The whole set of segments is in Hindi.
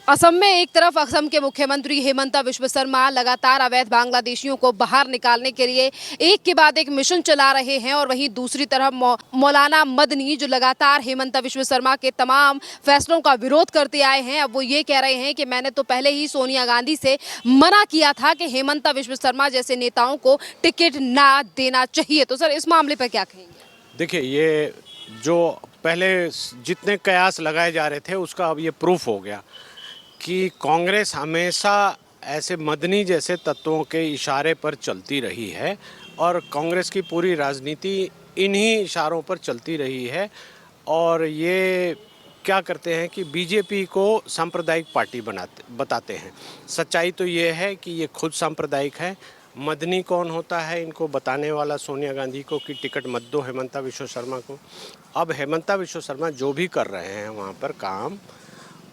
असम में एक तरफ असम के मुख्यमंत्री हेमंता बिश्व शर्मा लगातार अवैध बांग्लादेशियों को बाहर निकालने के लिए एक के बाद एक मिशन चला रहे हैं और वहीं दूसरी तरफ मौलाना मदनी जो लगातार हेमंता बिश्व शर्मा के तमाम फैसलों का विरोध करते आए हैं, अब वो ये कह रहे हैं कि मैंने तो पहले ही सोनिया गांधी से मना किया था कि हेमंता बिश्व शर्मा जैसे नेताओं को टिकट ना देना चाहिए। तो सर, इस मामले पर क्या कहेंगे? देखिए, ये जो पहले जितने कयास लगाए जा रहे थे उसका अब ये प्रूफ हो गया कि कांग्रेस हमेशा ऐसे मदनी जैसे तत्वों के इशारे पर चलती रही है और कांग्रेस की पूरी राजनीति इन्हीं इशारों पर चलती रही है। और ये क्या करते हैं कि बीजेपी को सांप्रदायिक पार्टी बताते हैं। सच्चाई तो ये है कि ये खुद सांप्रदायिक है। मदनी कौन होता है इनको बताने वाला सोनिया गांधी को कि टिकट मत दो हेमंता बिश्व शर्मा को। अब हेमंता बिश्व शर्मा जो भी कर रहे हैं वहाँ पर काम,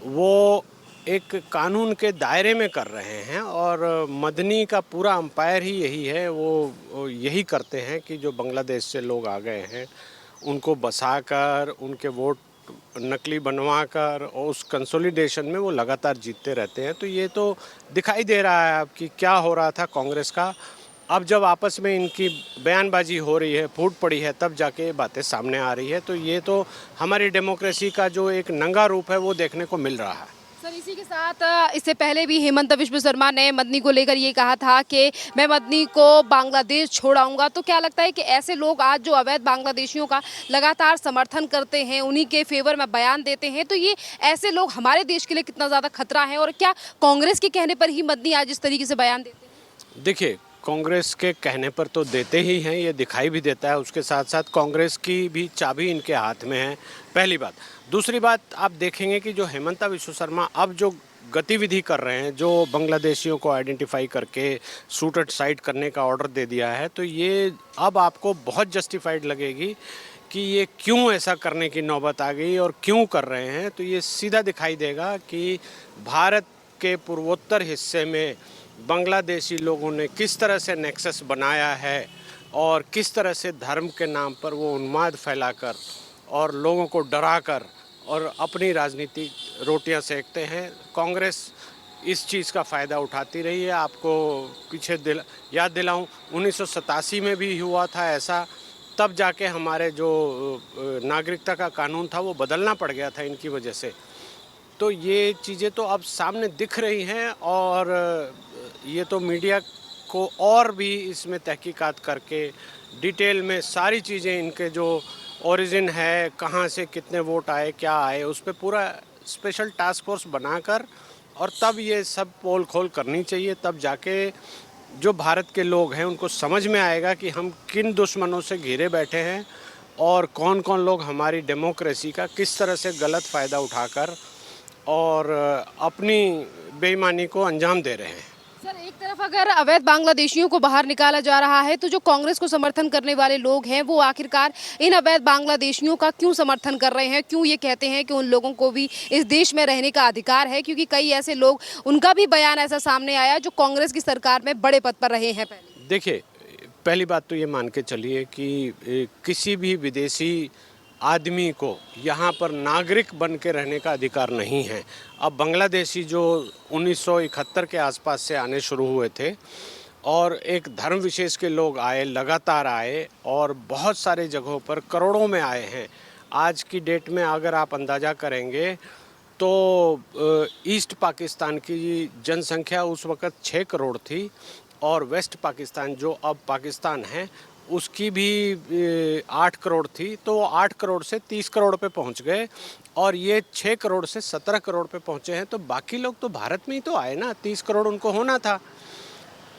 वो एक कानून के दायरे में कर रहे हैं और मदनी का पूरा अंपायर ही यही है। वो यही करते हैं कि जो बांग्लादेश से लोग आ गए हैं उनको बसाकर उनके वोट नकली बनवाकर और उस कंसोलिडेशन में वो लगातार जीतते रहते हैं। तो ये तो दिखाई दे रहा है अब कि क्या हो रहा था कांग्रेस का। अब जब आपस में इनकी बयानबाजी हो रही है, फूट पड़ी है, तब जाके ये बातें सामने आ रही है। तो ये तो हमारी डेमोक्रेसी का जो एक नंगा रूप है वो देखने को मिल रहा है। सर, इसी के साथ इससे पहले भी हेमंता बिश्व शर्मा ने मदनी को लेकर ये कहा था कि मैं मदनी को बांग्लादेश छोड़ाऊंगा। तो क्या लगता है कि ऐसे लोग आज जो अवैध बांग्लादेशियों का लगातार समर्थन करते हैं, उन्हीं के फेवर में बयान देते हैं, तो ये ऐसे लोग हमारे देश के लिए कितना ज़्यादा खतरा है और क्या कांग्रेस के कहने पर ही मदनी आज इस तरीके से बयान देते हैं? देखिए, कांग्रेस के कहने पर तो देते ही हैं, ये दिखाई भी देता है। उसके साथ साथ कांग्रेस की भी चाबी इनके हाथ में है, पहली बात। दूसरी बात, आप देखेंगे कि जो हेमंता बिश्व शर्मा अब जो गतिविधि कर रहे हैं, जो बांग्लादेशियों को आइडेंटिफाई करके शूट साइड करने का ऑर्डर दे दिया है, तो ये अब आपको बहुत जस्टिफाइड लगेगी कि ये क्यों ऐसा करने की नौबत आ गई और क्यों कर रहे हैं। तो ये सीधा दिखाई देगा कि भारत के पूर्वोत्तर हिस्से में बांग्लादेशी लोगों ने किस तरह से नेक्सस बनाया है और किस तरह से धर्म के नाम पर वो उन्माद फैलाकर और लोगों को डराकर और अपनी राजनीति रोटियां सेकते हैं। कांग्रेस इस चीज़ का फ़ायदा उठाती रही है। आपको पीछे याद दिलाऊं, 1987 में भी हुआ था ऐसा। तब जाके हमारे जो नागरिकता का कानून था वो बदलना पड़ गया था इनकी वजह से। तो ये चीज़ें तो अब सामने दिख रही हैं और ये तो मीडिया को और भी इसमें तहकीकात करके डिटेल में सारी चीज़ें, इनके जो ओरिजिन है, कहाँ से कितने वोट आए, क्या आए, उस पर पूरा स्पेशल टास्क फोर्स बनाकर और तब ये सब पोल खोल करनी चाहिए। तब जाके जो भारत के लोग हैं उनको समझ में आएगा कि हम किन दुश्मनों से घिरे बैठे हैं और कौन कौन लोग हमारी डेमोक्रेसी का किस तरह से गलत फ़ायदा उठाकर और अपनी बेईमानी को अंजाम दे रहे हैं। सर, एक तरफ अगर अवैध बांग्लादेशियों को बाहर निकाला जा रहा है, तो जो कांग्रेस को समर्थन करने वाले लोग हैं वो आखिरकार इन अवैध बांग्लादेशियों का क्यों समर्थन कर रहे हैं? क्यों ये कहते हैं कि उन लोगों को भी इस देश में रहने का अधिकार है? क्योंकि कई ऐसे लोग, उनका भी बयान ऐसा सामने आया जो कांग्रेस की सरकार में बड़े पद पर रहे हैं पहले। देखिए, पहली बात तो ये मान के चलिए कि किसी भी विदेशी आदमी को यहाँ पर नागरिक बन के रहने का अधिकार नहीं है। अब बांग्लादेशी जो 1971 के आसपास से आने शुरू हुए थे और एक धर्म विशेष के लोग आए, लगातार आए और बहुत सारे जगहों पर करोड़ों में आए हैं। आज की डेट में अगर आप अंदाज़ा करेंगे तो ईस्ट पाकिस्तान की जनसंख्या उस वक़्त 6 करोड़ थी और वेस्ट पाकिस्तान जो अब पाकिस्तान है उसकी भी 8 करोड़ थी। तो 8 करोड़ से 30 करोड़ पे पहुंच गए और ये 6 करोड़ से 17 करोड़ पे पहुंचे हैं। तो बाकी लोग तो भारत में ही तो आए ना, 30 करोड़ उनको होना था।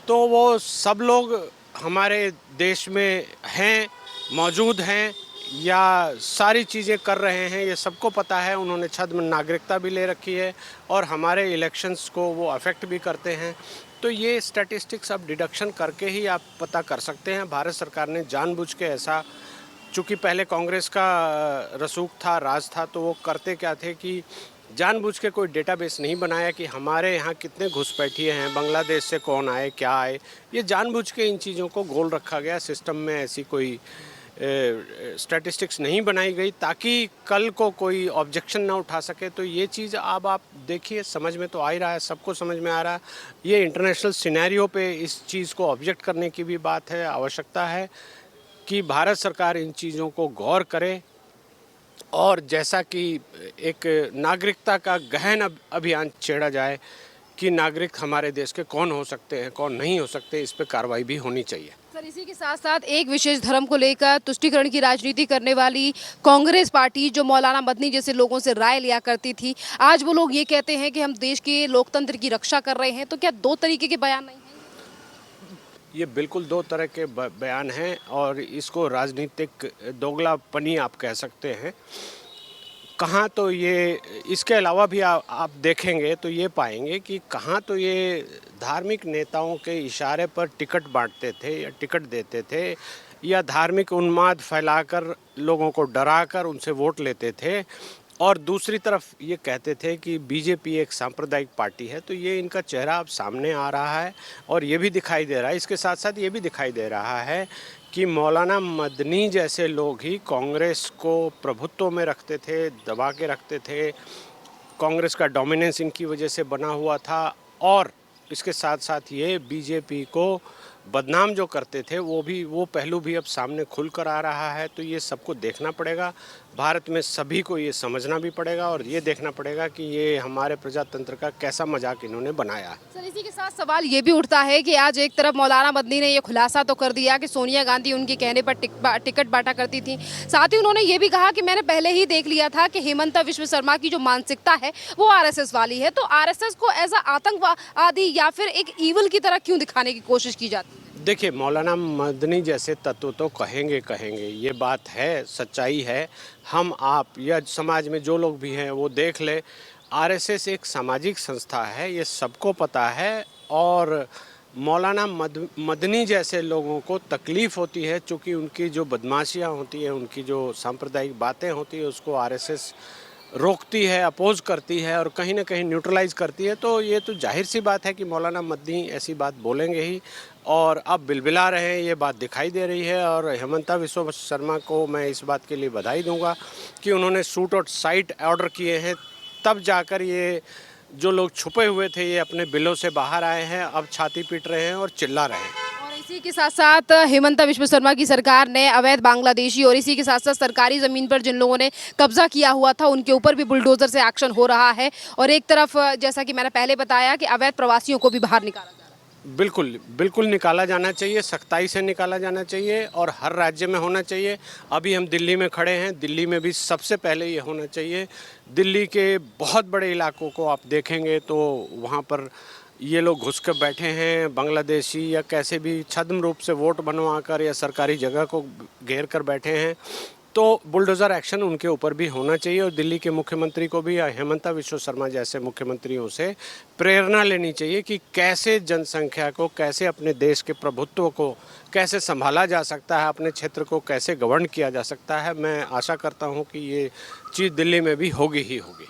तो वो सब लोग हमारे देश में हैं, मौजूद हैं या सारी चीज़ें कर रहे हैं, ये सबको पता है। उन्होंने छद्म नागरिकता भी ले रखी है और हमारे इलेक्शंस को वो अफेक्ट भी करते हैं। तो ये स्टैटिस्टिक्स अब डिडक्शन करके ही आप पता कर सकते हैं। भारत सरकार ने जानबूझ के ऐसा, चूँकि पहले कांग्रेस का रसूख था, राज था, तो वो करते क्या थे कि जानबूझ के कोई डेटाबेस नहीं बनाया कि हमारे यहाँ कितने घुसपैठिए हैं, बांग्लादेश से कौन आए, क्या आए। ये जानबूझ के इन चीज़ों को गोल रखा गया। सिस्टम में ऐसी कोई स्टैटिस्टिक्स नहीं बनाई गई ताकि कल को कोई ऑब्जेक्शन ना उठा सके। तो ये चीज़ अब आप देखिए, समझ में तो आ ही रहा है, सबको समझ में आ रहा है। ये इंटरनेशनल सिनेरियो पे इस चीज़ को ऑब्जेक्ट करने की भी बात है, आवश्यकता है कि भारत सरकार इन चीज़ों को गौर करे और जैसा कि एक नागरिकता का गहन अभियान छेड़ा जाए कि नागरिक हमारे देश के कौन हो सकते हैं, कौन नहीं हो सकते, इस पे कार्रवाई भी होनी चाहिए। सर, इसी के साथ साथ एक विशेष धर्म को लेकर तुष्टीकरण की राजनीति करने वाली कांग्रेस पार्टी जो मौलाना मदनी जैसे लोगों से राय लिया करती थी, आज वो लोग ये कहते हैं कि हम देश के लोकतंत्र की रक्षा कर रहे हैं। तो क्या दो तरीके के बयान नहीं हैं? ये बिल्कुल दो तरह के बयान हैं और इसको राजनीतिक दोगलापनी आप कह सकते हैं। कहाँ तो ये, इसके अलावा भी आप देखेंगे तो ये पाएंगे कि कहाँ तो ये धार्मिक नेताओं के इशारे पर टिकट बांटते थे या टिकट देते थे या धार्मिक उन्माद फैलाकर लोगों को डराकर उनसे वोट लेते थे, और दूसरी तरफ ये कहते थे कि बीजेपी एक सांप्रदायिक पार्टी है। तो ये इनका चेहरा अब सामने आ रहा है और ये भी दिखाई दे रहा है। इसके साथ साथ ये भी दिखाई दे रहा है कि मौलाना मदनी जैसे लोग ही कांग्रेस को प्रभुत्व में रखते थे, दबा के रखते थे। कांग्रेस का डोमिनेंस इनकी वजह से बना हुआ था और इसके साथ साथ ये बीजेपी को बदनाम जो करते थे वो पहलू भी अब सामने खुल कर आ रहा है। तो ये सबको देखना पड़ेगा, भारत में सभी को ये समझना भी पड़ेगा और ये देखना पड़ेगा कि ये हमारे प्रजातंत्र का कैसा मजाक इन्होंने बनाया है। सर, इसी के साथ सवाल ये भी उठता है कि आज एक तरफ मौलाना मदनी ने ये खुलासा तो कर दिया कि सोनिया गांधी उनके कहने पर टिकट बांटा करती थी। साथ ही उन्होंने ये भी कहा कि मैंने पहले ही देख लिया था कि हेमंता विश्व शर्मा की जो मानसिकता है वो आरएसएस वाली है। तो आरएसएस को एज अ आतंकवादी या फिर एक ईवल की तरह क्यों दिखाने की कोशिश की जाती है? देखिए, मौलाना मदनी जैसे तत्व तो कहेंगे, ये बात है, सच्चाई है। हम आप या समाज में जो लोग भी हैं वो देख ले, आरएसएस एक सामाजिक संस्था है, ये सबको पता है। और मौलाना मदनी जैसे लोगों को तकलीफ़ होती है चूँकि उनकी जो बदमाशियाँ होती हैं, उनकी जो सांप्रदायिक बातें होती हैं, उसको आरएसएस रोकती है, अपोज करती है और कहीं ना कहीं न्यूट्रलाइज करती है। तो ये तो जाहिर सी बात है कि मौलाना मदनी ऐसी बात बोलेंगे ही और अब बिलबिला रहे हैं, ये बात दिखाई दे रही है। और हेमंता विश्व शर्मा को मैं इस बात के लिए बधाई दूंगा कि उन्होंने शूट और साइट ऑर्डर किए हैं, तब जाकर ये जो लोग छुपे हुए थे ये अपने बिलों से बाहर आए हैं, अब छाती पीट रहे हैं और चिल्ला रहे हैं। इसी के साथ साथ हेमंता विश्व शर्मा की सरकार ने अवैध बांग्लादेशी और इसी के साथ साथ सरकारी ज़मीन पर जिन लोगों ने कब्जा किया हुआ था उनके ऊपर भी बुलडोजर से एक्शन हो रहा है। और एक तरफ जैसा कि मैंने पहले बताया कि अवैध प्रवासियों को भी बाहर निकाला जा रहा है। बिल्कुल निकाला जाना चाहिए, सख्ताई से निकाला जाना चाहिए और हर राज्य में होना चाहिए। अभी हम दिल्ली में खड़े हैं, दिल्ली में भी सबसे पहले ये होना चाहिए। दिल्ली के बहुत बड़े इलाकों को आप देखेंगे तो वहाँ पर ये लोग घुस कर बैठे हैं, बांग्लादेशी या कैसे भी छद्म रूप से वोट बनवा कर या सरकारी जगह को घेर कर बैठे हैं। तो बुलडोज़र एक्शन उनके ऊपर भी होना चाहिए और दिल्ली के मुख्यमंत्री को भी हेमंता विश्व शर्मा जैसे मुख्यमंत्रियों से प्रेरणा लेनी चाहिए कि कैसे जनसंख्या को, कैसे अपने देश के प्रभुत्व को कैसे संभाला जा सकता है, अपने क्षेत्र को कैसे गवर्न किया जा सकता है। मैं आशा करता हूँ कि ये चीज़ दिल्ली में भी होगी ही होगी।